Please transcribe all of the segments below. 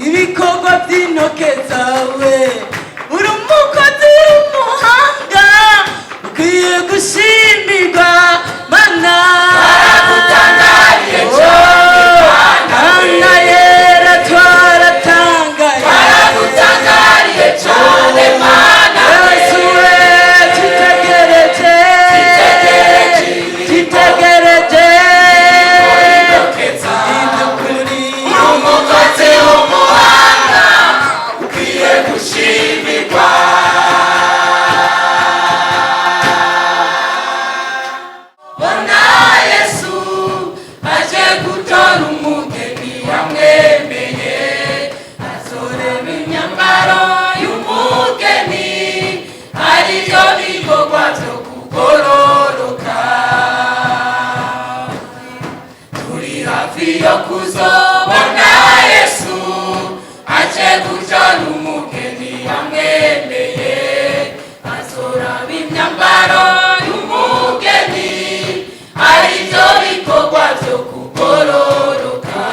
ibikorwa by'intoke zawe uri umukozi gushimirwa. Bona Yesu aje gutora umugeni yamwemeye, azoreba imyambaro y'umugeni, arivyo bikorwa vyo kugororoka. Turi hafi yo kuzobona Yesu aje gutora umugeni yamwemeye, azoraba imyambaro y'umugeni, arivyo bikorwa vyo kugororoka.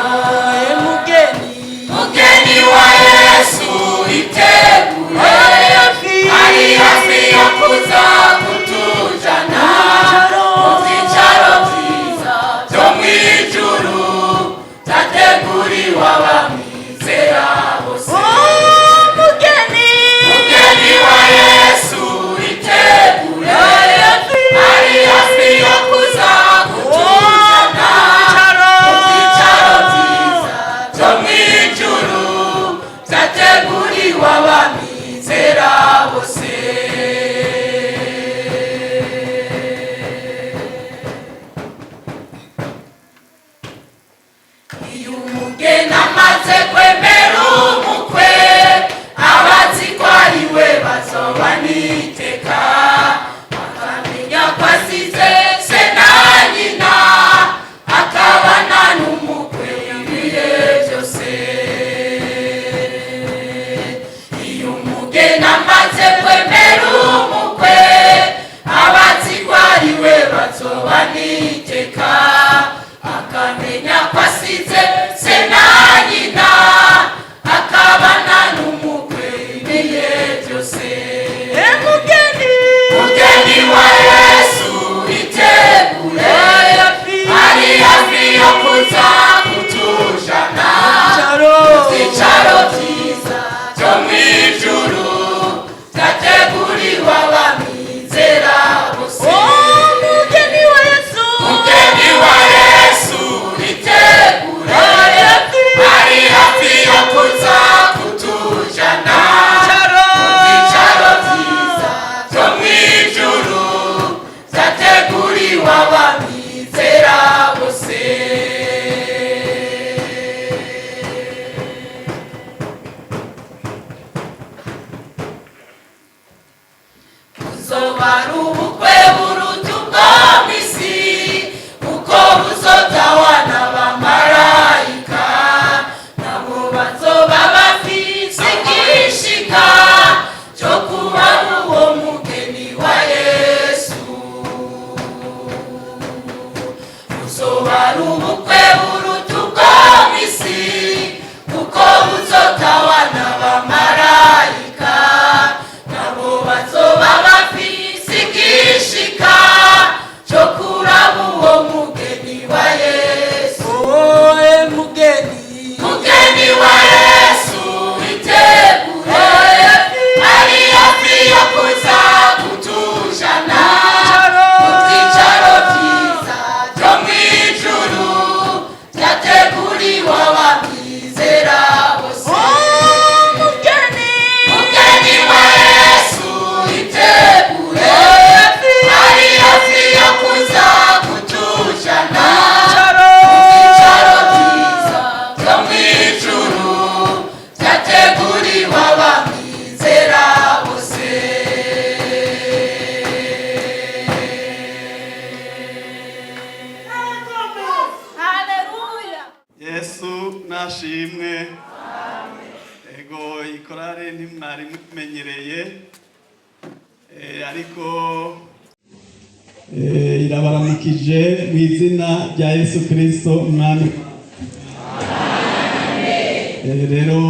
Mugeni wa Yesu itegure, ari hafi yo kuza kutujana mu vyicaro vyiza vyo mw'ijuru, vyateguriwe abamwizera bose. Mugeni wa Yesu itegure, ari hafi yo kuza kutujana mu vyicaro vyiza vyo mw'ijuru, vyateguriwe abamwizera bose. Iyo umugeni amaze kwemera umukwe, abazi ko ari we bazoba n'iteka, akamenya ko asize se na nyina, akabana n'umukwe ibihe byose. Iyo umugeni amaze kwemera umukwe, abazi ko ari we bazoba n'iteka, akamenya ko asize se na nyina, akabana n'umukwe ibihe byose. Mugeni wa Yesu itegure, ari hafi yo kuza kutujana mu vyicaro vyiza vyo mw'ijuru, vyateguriwe abamwizera bose. Mugeni wa Yesu itegure, ari hafi yo kuza kutujana mu vyicaro vyiza vyo mw'ijuru, vyateguriwe abamwizera bose. Buzoba ari ubukwe buruta ubwo mw'isi, kuko buzotawa n'abamarayika, nabo bazoba bafise igishika co kuba uwo mugeni wa Yesu. Buzoba ari ubukwe buruta ubwo mw'isi, kuko buzotawa n'abamarayika, nabo bazoba bafise igishika co kuraba uwo mugeni wa Yesu. Mugeni wa Yesu itegure, ari hafi yo kuza kutujana mu vyicaro vyiza vyo mw'ijuru, vyateguriwe abamwizera bose. Mugeni wa Yesu itegure, ari hafi yo kuza kutujana mu vyicaro vyiza vyo mw'ijuru, vyateguriwe abamwizera bose. Yesu nashimwe. Ego ikorare ntimwari mumenyereye, ariko irabaramukije mu izina rya Yesu Kristo umwami. Rero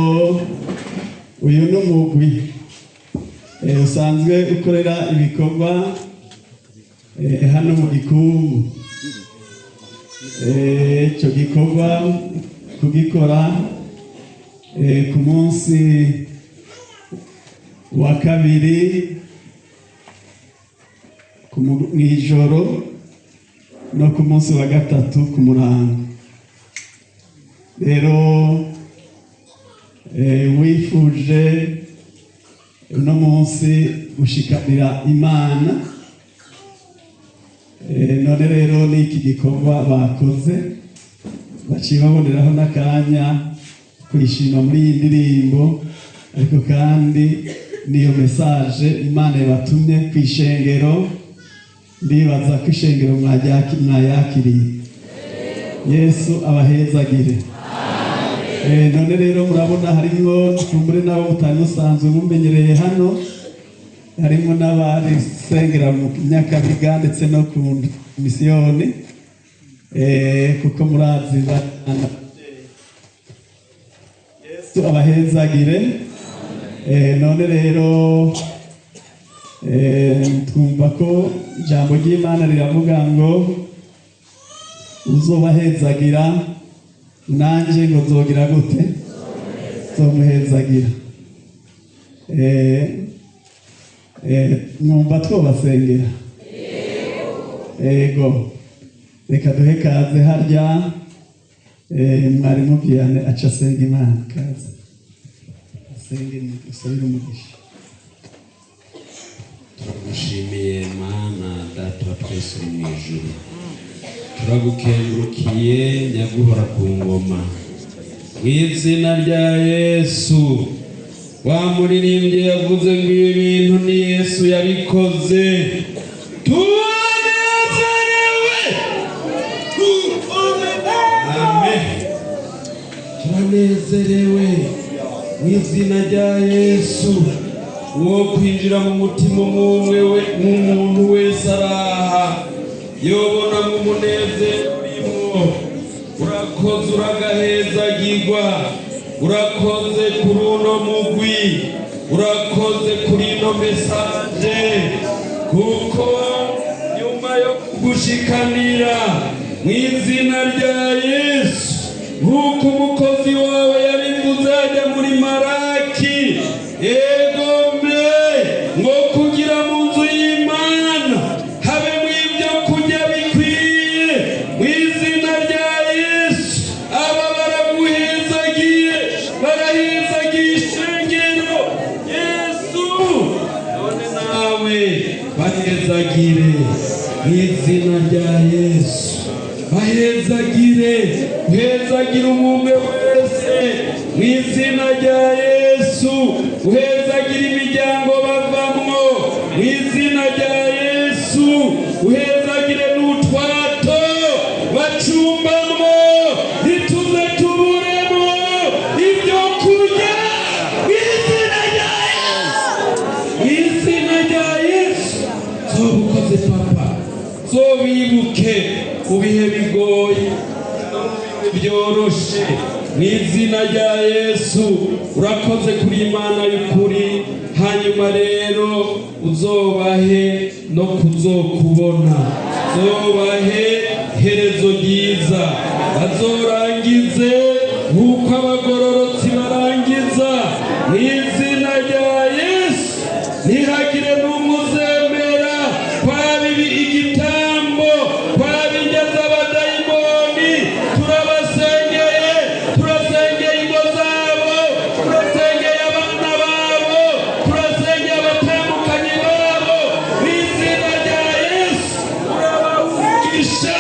uyu ni umugwi usanzwe ukorera ibikorwa hano mu Gikungu. Icyo gikorwa kugikora ku munsi wa kabiri mw'ijoro no ku munsi wa gatatu ku murango. Rero wifuje uno munsi gushikanira Imana. None rero n'iki gikorwa bakoze baciye baboneraho n'akanya kwishima muri iyi ndirimbo, ariko kandi niyo message Imana yabatumye kwishengero. Ndibaza ko ishengero mwayakiriye. Yesu abahezagire. None rero murabona harimwo kumbure nabo mutari musanzwe mumenyereye hano, harimo n'abari sengera mu Nyakabiga ndetse no ku misiyoni, kuko murazi bana. Yesu abahezagire. None rero twumva ko ijambo ry'Imana riravuga ngo uzobahezagira nanjye ngo nzogira gute? Nzomuhezagira. Mwumva twobasengera? Ego, reka duhe kaze harya mwarimu Vianney aca asenga Imana. Kaze asenge usabire umugisha. Turagushimiye Mana Data wa twese uri mu ijuru, turagukengurukiye nyaguhora ku ngoma, mu izina rya Yesu. Wa muririmbyi yavuze ngo ibi bintu ni Yesu yabikoze. Tunezerewe, amen. Turanezerewe mu izina rya Yesu. Uwo kwinjira mu mutima umwe w'umuntu wese araha yobona mu munezero urimo. Urakoze uragahezagirwa, urakoze kuri uno mugwi, urakoze kuri ino mesaje, kuko nyuma yo kugushikanira mu izina rya Yesu, nk'uko umukozi wawe yabivuze ajya muri Maraki, egome ngo kugira mu nzu y'Imana habe mu ibyo kurya bikwiye. Mu izina rya Yesu aba baraguhezagiye, barahezagiye ishengero. Yesu none nawe bahezagire mu izina rya Yesu. Bahezagire, uhezagire umwe wese mu izina rya Yesu. Uhezagire imiryango bavamwo mu izina rya Yesu. Uhezagire n'utwato bacumbamwo, ntituze tuburemo ibyo kurya mu izina rya Yesu. Mu izina rya Yesu zobukoze papa, zobibuke mu bihe bigoye no mu bihe byoroshe mu izina rya Yesu. Urakoze kuri Imana y'ukuri. Hanyuma rero uzobahe no kuzokubona, uzobahe herezo ryiza, bazorangize nk'uko abagororotsi barangiza mu izina rya Yesu. Ntihagire n'umuzemera kwaba igitambo, kwaba ingeza abadayimoni. Turabasengeye, turasengeye ingo zabo, turasengeye abana babo, turasengeye abatandukanye babo mu izina rya Yesu. Urabavugisha,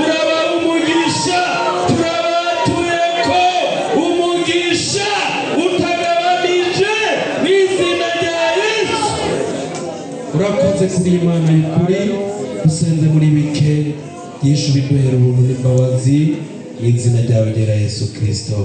urabaha umugisha, turabatureko umugisha utagabanije mu izina rya Yesu. Urakoze kuri Imana y'ukuri, usenze muri bike yishu biduhera ubuntu n'imbabazi mu izina ryawe ryera Yesu Kristo.